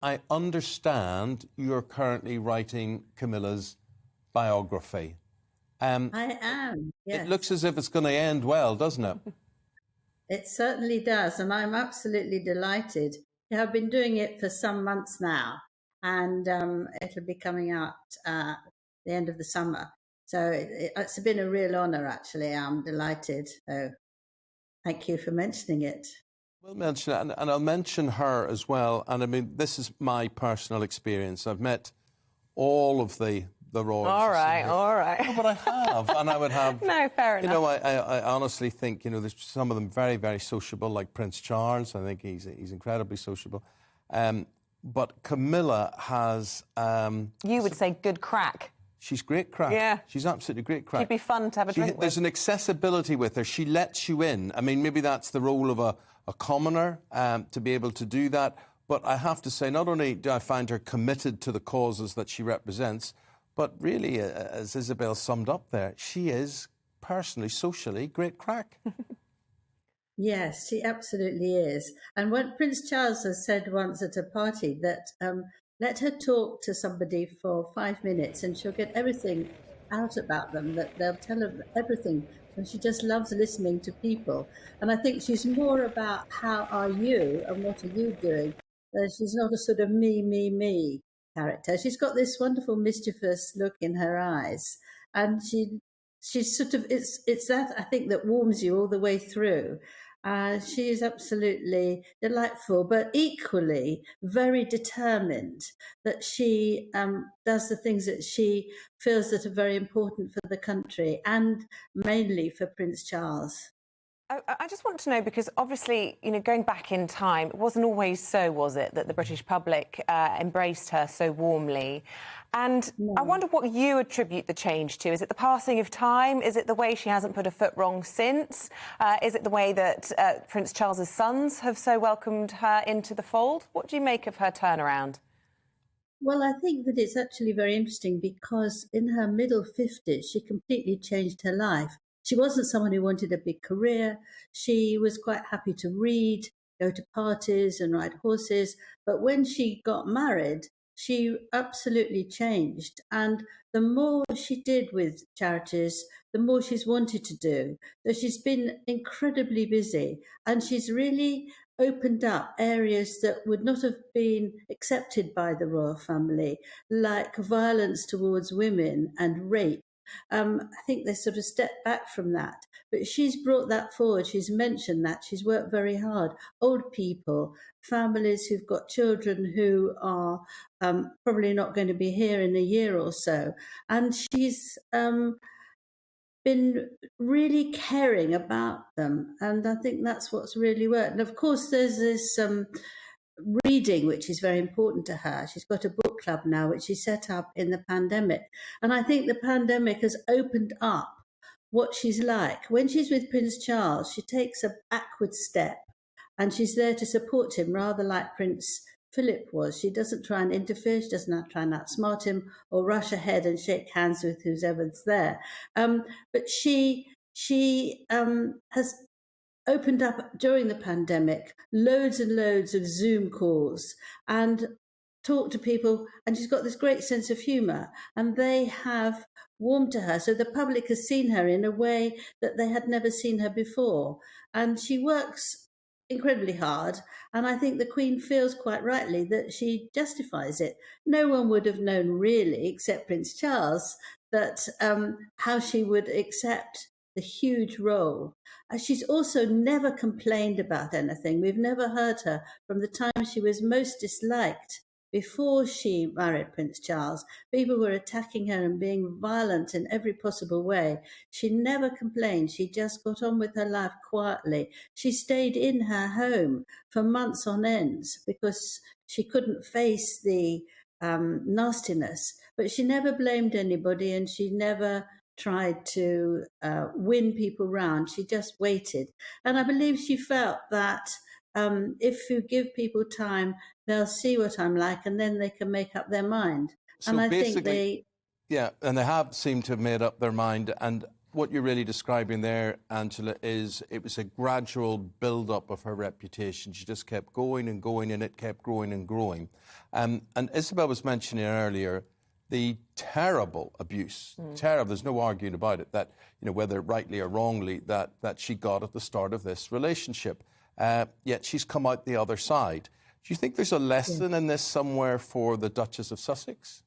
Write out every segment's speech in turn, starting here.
I understand you're currently writing Camilla's biography. I am, yes. It looks as if it's going to end well, doesn't it? It certainly does, and I'm absolutely delighted. I've been doing it for some months now, and it'll be coming out the end of the summer. So it's been a real honour, actually. I'm delighted. So thank you for mentioning it. We'll mention it, and I'll mention her as well. And I mean, this is my personal experience. I've met all of the royals. All right. No, but I have, and I would have... No, fair enough. You know, I honestly think, you know, there's some of them very, very sociable, like Prince Charles. I think he's incredibly sociable. But Camilla has... you would say good crack. She's great crack. Yeah. She's absolutely great crack. She'd be fun to have a drink with. There's an accessibility with her. She lets you in. I mean, maybe that's the role of a commoner, to be able to do that. But I have to say, not only do I find her committed to the causes that she represents, but really, as Isabel summed up there, she is personally, socially, great crack. Yes, she absolutely is. And what Prince Charles has said once at a party that let her talk to somebody for 5 minutes and she'll get everything out about them, that they'll tell her everything. And she just loves listening to people. And I think she's more about how are you and what are you doing. She's not a sort of me character. She's got this wonderful mischievous look in her eyes. And she's sort of, it's that, I think, that warms you all the way through. She is absolutely delightful, but equally very determined that she does the things that she feels that are very important for the country and mainly for Prince Charles. I just want to know, because obviously, you know, going back in time, it wasn't always so, was it, that the British public embraced her so warmly? And no. I wonder what you attribute the change to. Is it the passing of time? Is it the way she hasn't put a foot wrong since? Is it the way that Prince Charles's sons have so welcomed her into the fold? What do you make of her turnaround? Well, I think that it's actually very interesting because in her middle 50s, she completely changed her life. She wasn't someone who wanted a big career. She was quite happy to read, go to parties and ride horses. But when she got married, she absolutely changed. And the more she did with charities, the more she's wanted to do. So she's been incredibly busy, and she's really opened up areas that would not have been accepted by the royal family, like violence towards women and rape. I think they sort of stepped back from that, but she's brought that forward. She's mentioned that. She's worked very hard. Old people, families who've got children who are probably not going to be here in a year or so. And she's been really caring about them. And I think that's what's really worked. And of course, there's this reading, which is very important to her. She's got a book club now, which she set up in the pandemic. And I think the pandemic has opened up what she's like. When she's with Prince Charles, she takes a backward step and she's there to support him, rather like Prince Philip was. She doesn't try and interfere. She doesn't try and outsmart him or rush ahead and shake hands with whoever's there. But she has opened up during the pandemic loads and loads of Zoom calls and talked to people, and she's got this great sense of humour, and they have warmed to her. So the public has seen her in a way that they had never seen her before. And she works incredibly hard, and I think the Queen feels quite rightly that she justifies it. No one would have known really, except Prince Charles, that how she would accept the huge role. She's also never complained about anything. We've never heard her from the time she was most disliked before she married Prince Charles. People were attacking her and being violent in every possible way. She never complained. She just got on with her life quietly. She stayed in her home for months on end because she couldn't face the nastiness. But she never blamed anybody, and she never tried to win people round. She just waited. And I believe she felt that if you give people time, they'll see what I'm like, and then they can make up their mind. So and I think yeah, and they have seemed to have made up their mind. And what you're really describing there, Angela, is it was a gradual build-up of her reputation. She just kept going and going, and it kept growing and growing. And Isabel was mentioning earlier the terrible abuse, terrible, there's no arguing about it, that, you know, whether rightly or wrongly, that she got at the start of this relationship. Yet she's come out the other side. Do you think there's a lesson in this somewhere for the Duchess of Sussex?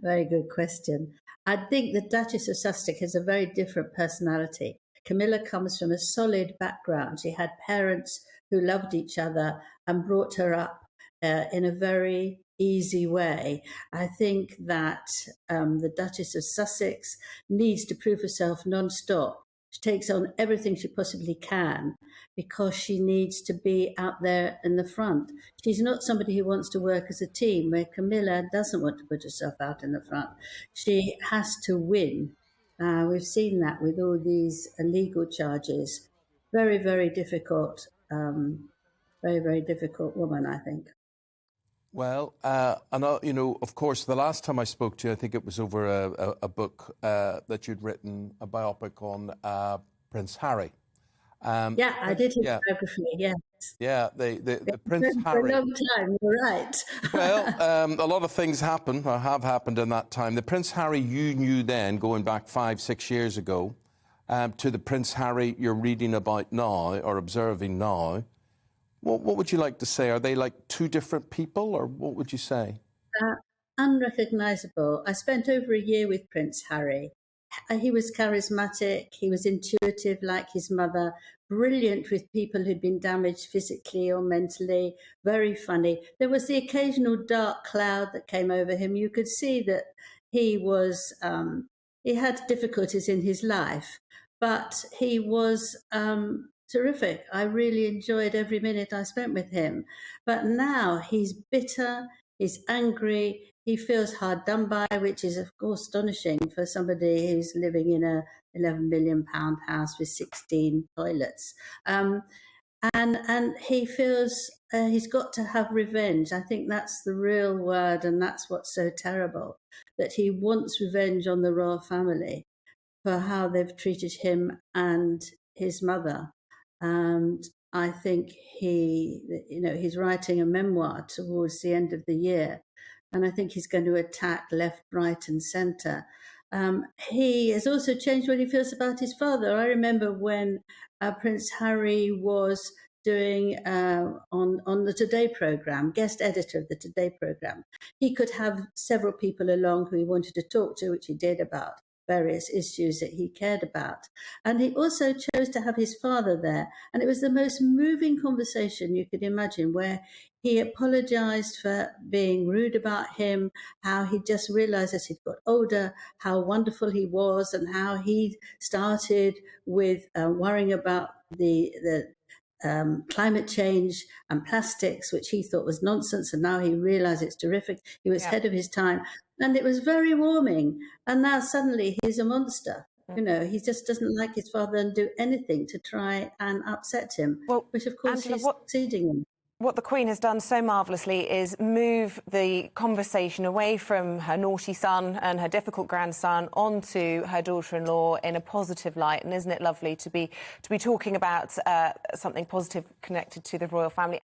Very good question. I think the Duchess of Sussex has a very different personality. Camilla comes from a solid background. She had parents who loved each other and brought her up in a very easy way. I think that the Duchess of Sussex needs to prove herself non-stop. She takes on everything she possibly can because she needs to be out there in the front. She's not somebody who wants to work as a team, where Camilla doesn't want to put herself out in the front. She has to win. We've seen that with all these illegal charges. Very, very difficult, very, very difficult woman, I think. Well, you know, of course, the last time I spoke to you, I think it was over a book that you'd written, a biopic on Prince Harry. Yeah, I did his biography, yes. Yeah, the Prince For Harry. a long time, you're right. Well, a lot of things happened, or have happened in that time. The Prince Harry you knew then, going back 5-6 years ago, to the Prince Harry you're reading about now, or observing now. What would you like to say? Are they like two different people, or what would you say? Unrecognisable. I spent over a year with Prince Harry. He was charismatic, he was intuitive like his mother, brilliant with people who'd been damaged physically or mentally, very funny. There was the occasional dark cloud that came over him. You could see that he was, he had difficulties in his life, but he was terrific. I really enjoyed every minute I spent with him. But now he's bitter, he's angry, he feels hard done by, which is, of course, astonishing for somebody who's living in a £11 million house with 16 toilets. And he feels he's got to have revenge. I think that's the real word, and that's what's so terrible, that he wants revenge on the royal family for how they've treated him and his mother. And I think he's writing a memoir towards the end of the year, and I think he's going to attack left, right, and centre. He has also changed what he feels about his father. I remember when Prince Harry was doing on the Today programme, guest editor of the Today programme, he could have several people along who he wanted to talk to, which he did, about various issues that he cared about. And he also chose to have his father there. And it was the most moving conversation you could imagine, where he apologised for being rude about him, how he just realised as he'd got older how wonderful he was, and how he started with worrying about the climate change and plastics, which he thought was nonsense, and now he realised it's terrific. He was ahead of his time, and it was very warming. And now suddenly he's a monster. You know, he just doesn't like his father and do anything to try and upset him, which of course Angela, he's succeeding in. What the Queen has done so marvellously is move the conversation away from her naughty son and her difficult grandson onto her daughter-in-law in a positive light. And isn't it lovely to be talking about something positive connected to the royal family?